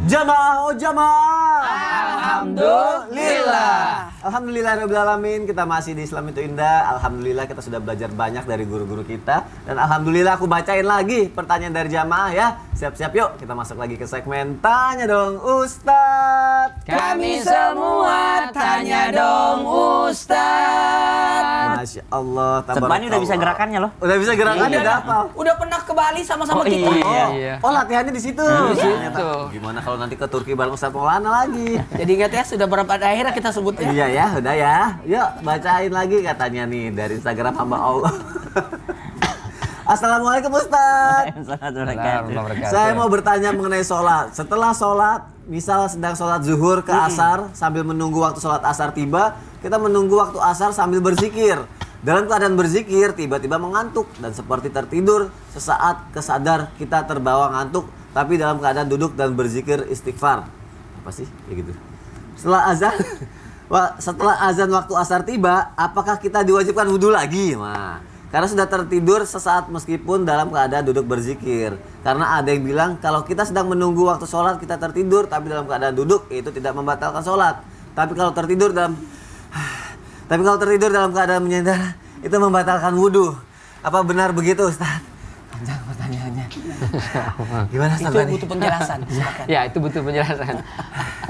Jamaah, oh jamaah. Alhamdulillah. Alhamdulillah alamin, kita masih di Islam itu Indah. Alhamdulillah kita sudah belajar banyak dari guru-guru kita. Dan alhamdulillah aku bacain lagi pertanyaan dari jamaah ya. Siap-siap yuk, kita masuk lagi ke segmen Tanya Dong Ustadz. Kami semua tanya dong Ustadz. Masya Allah. Sebani udah bisa gerakannya loh. Udah bisa gerakannya, udah hafal. Udah pernah ke Bali sama-sama Oh, kita. iya. Oh latihannya di situ. Di situ. Ternyata. Gimana kalau nanti ke Turki bareng Ustadz Maulana lagi? Jadi ingat ya, sudah berapa daerah kita sebut ya. Iya ya, udah ya. Yuk bacain lagi katanya nih dari Instagram hamba Allah. Assalamualaikum Ustaz. Saya mau bertanya mengenai sholat. Setelah sholat, misal sedang sholat zuhur ke asar, sambil menunggu waktu sholat asar tiba, kita menunggu waktu asar sambil berzikir. Dalam keadaan berzikir, tiba-tiba mengantuk dan seperti tertidur. Sesaat kesadar kita terbawa ngantuk, tapi dalam keadaan duduk dan berzikir istighfar. Apa sih? Ya gitu. Setelah azan waktu asar tiba, apakah kita diwajibkan wudhu lagi? Nah, karena sudah tertidur sesaat meskipun dalam keadaan duduk berzikir. Karena ada yang bilang kalau kita sedang menunggu waktu sholat kita tertidur tapi dalam keadaan duduk itu tidak membatalkan sholat. Tapi kalau tertidur dalam keadaan menyandar itu membatalkan wudhu. Apa benar begitu Ustaz? Panjang pertanyaannya. Gimana Ustaz? Itu butuh penjelasan. Silakan. Ya, itu butuh penjelasan.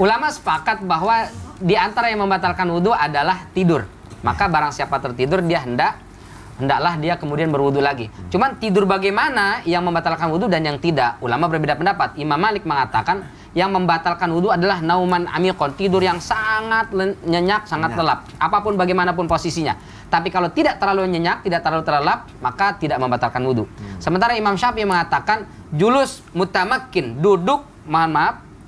Ulama sepakat bahwa di antara yang membatalkan wudhu adalah tidur. Maka barang siapa tertidur dia hendaklah dia kemudian berwudhu lagi. Cuman tidur bagaimana yang membatalkan wudhu dan yang tidak? Ulama berbeda pendapat. Imam Malik mengatakan yang membatalkan wudhu adalah nauman amikon, tidur yang sangat nyenyak, sangat lelap. Apapun bagaimanapun posisinya. Tapi kalau tidak terlalu nyenyak, tidak terlalu terlelap, maka tidak membatalkan wudhu. Sementara Imam Syafi'i mengatakan julus mutamakin, duduk,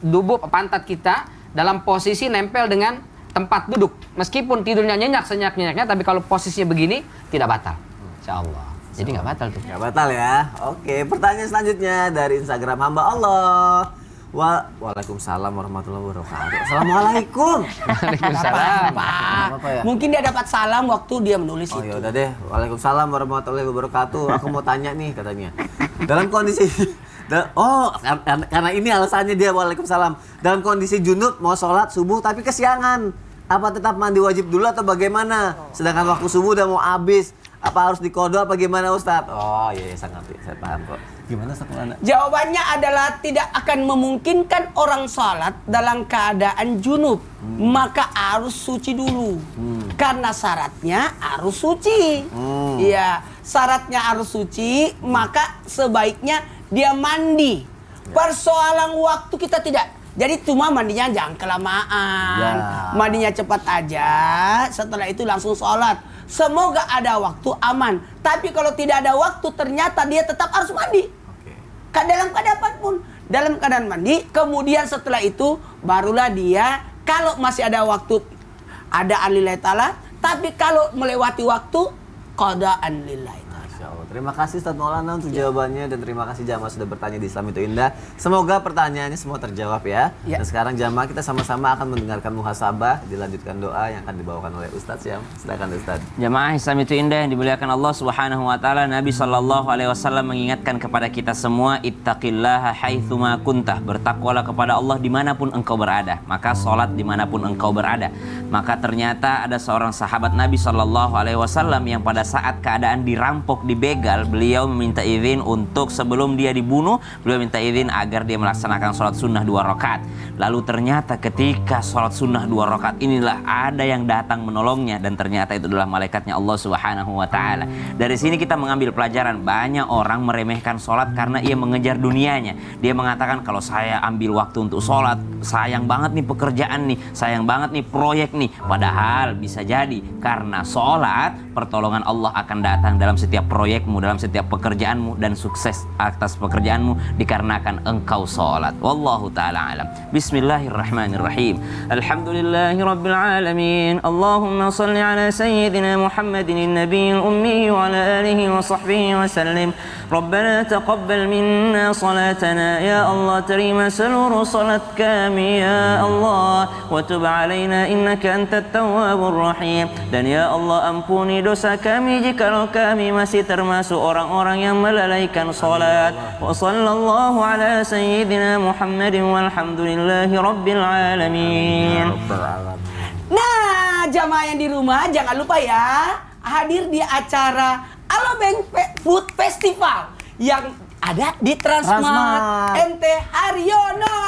duduk pantat kita dalam posisi nempel dengan tempat duduk. Meskipun tidurnya nyenyak senyak-nyenyaknya, tapi kalau posisinya begini tidak batal. Insyaallah. Jadi nggak batal tuh. Nggak batal ya. Oke, pertanyaan selanjutnya dari Instagram hamba Allah. Waalaikumsalam warahmatullahi wabarakatuh. Assalamualaikum. Waalaikumsalam. Apa ya? Mungkin dia dapat salam waktu dia menulis Oh itu. ya udah deh. Waalaikumsalam warahmatullahi wabarakatuh. Aku mau tanya nih katanya. Dalam kondisi karena ini alasannya dia waalaikumsalam. Dalam kondisi junub mau sholat subuh tapi kesiangan. Apa tetap mandi wajib dulu atau bagaimana? Sedangkan waktu subuh udah mau habis. Apa harus dikodok apa gimana Ustadz? Oh iya, saya ngerti, saya paham kok. Gimana Ustadz Maulana? Jawabannya adalah tidak akan memungkinkan orang sholat dalam keadaan junub. Maka harus suci dulu. Karena syaratnya harus suci. Iya, syaratnya harus suci, maka sebaiknya dia mandi. Persoalan waktu kita tidak. Jadi cuma mandinya jangan kelamaan. Mandinya cepat aja, setelah itu langsung sholat. Semoga ada waktu aman. Tapi kalau tidak ada waktu ternyata dia tetap harus mandi. Dalam keadaan apapun. Dalam keadaan mandi. Kemudian setelah itu barulah dia kalau masih ada waktu ada lillahi ta'ala. Tapi kalau melewati waktu qada'an lillahi ta'ala. Terima kasih Ustadz Maulana untuk jawabannya dan terima kasih jamaah sudah bertanya di Islam itu Indah. Semoga pertanyaannya semua terjawab ya. Dan sekarang jamaah kita sama-sama akan mendengarkan muhasabah, dilanjutkan doa yang akan dibawakan oleh Ustadz Syam. Silakan Ustadz. Jamaah Islam itu Indah yang dimuliakan Allah Subhanahu wa taala, Nabi sallallahu alaihi wasallam mengingatkan kepada kita semua, ittaqillaha haitsuma kuntah, bertakwalah kepada Allah dimanapun engkau berada. Maka salat dimanapun engkau berada. Maka ternyata ada seorang sahabat Nabi sallallahu alaihi wasallam yang pada saat keadaan dirampok, dibegal, beliau meminta izin untuk sebelum dia dibunuh, beliau minta izin agar dia melaksanakan sholat sunnah 2 rakaat. Lalu ternyata ketika sholat sunnah 2 rakaat inilah ada yang datang menolongnya dan ternyata itu adalah malaikatnya Allah Subhanahu wa taala. Dari sini kita mengambil pelajaran, banyak orang meremehkan sholat karena ia mengejar dunianya. Dia mengatakan kalau saya ambil waktu untuk sholat, sayang banget nih pekerjaan nih, sayang banget nih proyek nih. Padahal bisa jadi karena sholat pertolongan Allah akan datang dalam setiap proyekmu, dalam setiap pekerjaanmu, dan sukses atas pekerjaanmu dikarenakan engkau sholat. Wallahu ta'ala alam. Bismillahirrahmanirrahim. Alhamdulillahi rabbil alamin. Allahumma salli ala sayyidina Muhammadin nabiyil ummi wa ala alihi wa sahbihi wa sallim. Rabbana taqabbal minna salatana ya Allah, terima seluruh salat kami ya Allah, wa tub alaina innaka antat tawwabur rahim. Dan ya Allah ampuni dosa kami jikalau kami masih termasuk termasuk orang-orang yang melalaikan salat. Wa sallallahu ala sayyidina Muhammadin walhamdulillahi rabbil alamin. Nah, jamaah yang di rumah jangan lupa ya hadir di acara Alobank Food Festival yang ada di Transmart Transmart. MT Haryono.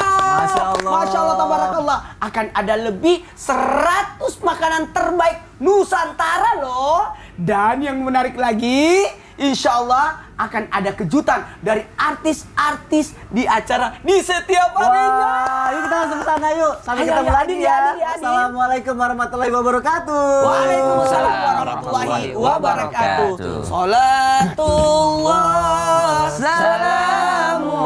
Masya Allah, tabarakallah. Akan ada lebih 100 makanan terbaik Nusantara loh. Dan yang menarik lagi, insya Allah akan ada kejutan dari artis-artis di acara di setiap harinya. Wah, yuk kita langsung ke sana yuk. Sampai Ayo, ketemu ayo, lagi hadir, ya. hadir, hadir. Assalamualaikum warahmatullahi wabarakatuh. Waalaikumsalam warahmatullahi wabarakatuh. Salatullah, salamullah